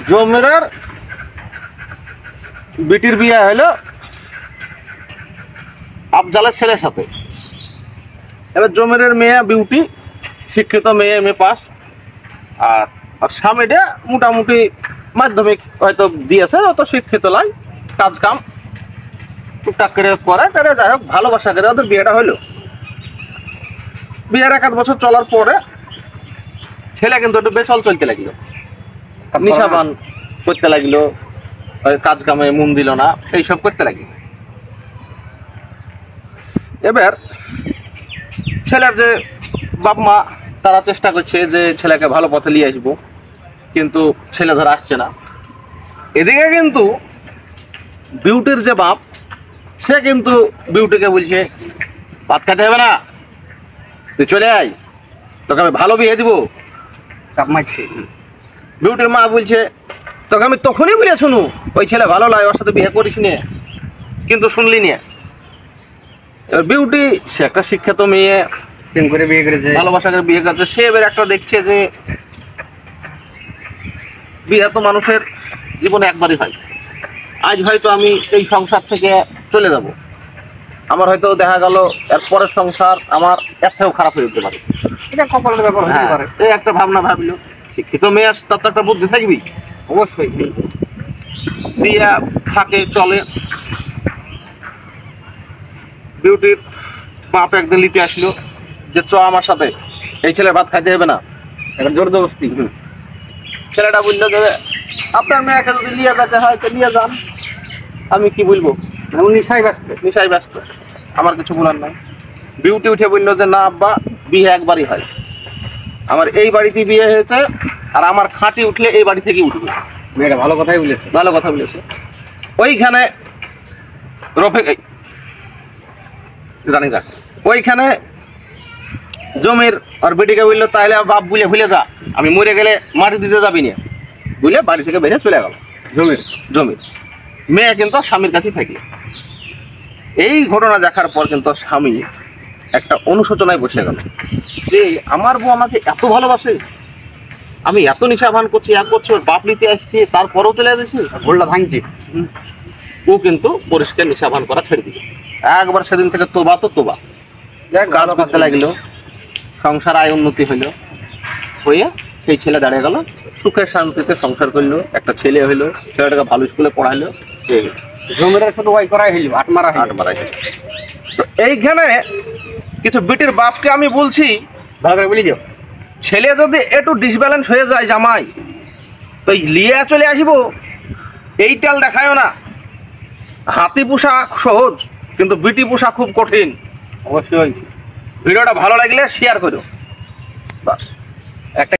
জমিরের বিটির বিয়ে হলো আফজালের ছেলের সাথে। এবার জমিরের মেয়ে বিউটি, শিক্ষিত মেয়ে, এমএ পাস। আর স্বামীটা মোটামুটি মাধ্যমিক হয়তো দিয়েছে, অত শিক্ষিত লাই, কাজ কাম টুকটাক করে করে যাই হোক ভালোবাসা করে ওদের বিয়েটা হইলো। বিয়ের 1 বছর চলার পরে ছেলে কিন্তু একটু বেচল চলতে লাগলো, নিশাবান করতে লাগলো, কাজ কামে মন দিল না, এইসব করতে লাগলো। এবার ছেলের যে বাপ মা তারা চেষ্টা করছে যে ছেলেকে ভালো পথে নিয়ে আসবো, কিন্তু ছেলে ধরা আসছে না। এদিকে কিন্তু বিউটির যে বাপ, সে কিন্তু বিউটিকে বলছে ভাত খেতে হবে না, তুই চলে আয়, তোকে আমি ভালো বিয়ে দিব। চাপ মারছে। বিউটির মা বলছে তোকে আমি তখনই বলে শুনু ওই ছেলে ভালো লাগে, ওর সাথে বিয়ে করিস নিয়ে, কিন্তু শুনলি নিয়ে। এবার বিউটি সে একটা শিক্ষিত মেয়ে, প্রেম করে বিয়ে করেছে, ভালোবাসা করে বিয়ে করছে। সে এবার একটা দেখছে যে বিয়ে তো মানুষের জীবনে একবারই হয়। আজ হয়তো আমি এই সংসার থেকে চলে যাব, আমার হয়তো দেখা গেল এর পরের সংসার আমার এর থেকেও খারাপ হয়ে যেতে পারে। এটা কপালের ব্যাপার হতে পারে। এই একটা ভাবনা ভাবলো। শিক্ষিত মেয়ে তার তো একটা বুদ্ধি থাকবি, অবশ্যই। বিয়ে থাকে চলে। বিউটির বাপ একদিন নিতে আসলো যে চ আমার সাথে, এই ছেলের ভাত খাইতে হবে না, এখন জোর জবরদস্তি। ছেলেটা বললো যে আপনার মেয়েকে যদি নিয়ে যেতে হয় তো নিয়ে যান, আমি কি বলবো, এমন নিশাই ব্যস্ত। নিশায় ব্যস্ত, আমার কিছু বলার নাই। বিউটি উঠে বললো যে না আব্বা, বিয়ে একবারই হয়, আমার এই বাড়িতে বিয়ে হয়েছে, আর আমার খাঁটি উঠলে এই বাড়ি থেকেই উঠবে। মেয়েটা ভালো কথাই বলেছে। ভালো কথা বলেছে। ওইখানে রফিক জানি যাক, ওইখানে জমির আর বেটিকে বললো তাহলে বাপ বুলে ভুলে যা, আমি মরে গেলে মাটি দিতে যাবি না, বুঝলে বাড়ি থেকে বেরিয়ে চলে গেল। জমির মেয়ে কিন্তু স্বামীর কাছেই থাকি। এই ঘটনা দেখার পর কিন্তু স্বামী একটা অনুশোচনায় বসে গেল যে আমার বউ আমাকে এত ভালোবাসে, আমি এত নিশাভান করছি, এক করছি, ওর বাপ নিতে আসছি, তারপরেও চলে যাচ্ছি, ভোলটা ভাঙছে। ও কিন্তু পরিষ্কার নিশাভান করা ছেড়ে দিল। একবার সেদিন থেকে তোবা তো তোবা, কাজ করতে লাগলো, সংসার আয় উন্নতি হইলো, হয়ে সেই ছেলে দাঁড়িয়ে গেল, সুখে শান্তিতে সংসার করলো, একটা ছেলে হইলো, ছেলেটাকে ভালো স্কুলে পড়াইলো। জমিরা শুধু ওয়াই করাই হইল, আট মারা তো এইখানে কিছু বিটির বাপকে আমি বলছি ভালো করে বলি যাও, ছেলে যদি একটু ডিসব্যালেন্স হয়ে যায় জামাই, তো লিয়ে চলে আসবো, এই তেল দেখায়ও না। হাতি পোষা সহজ, কিন্তু বিটি পোষা খুব কঠিন। অবশ্যই। ভিডিওটা ভালো লাগলে শেয়ার করো, বাস। একটা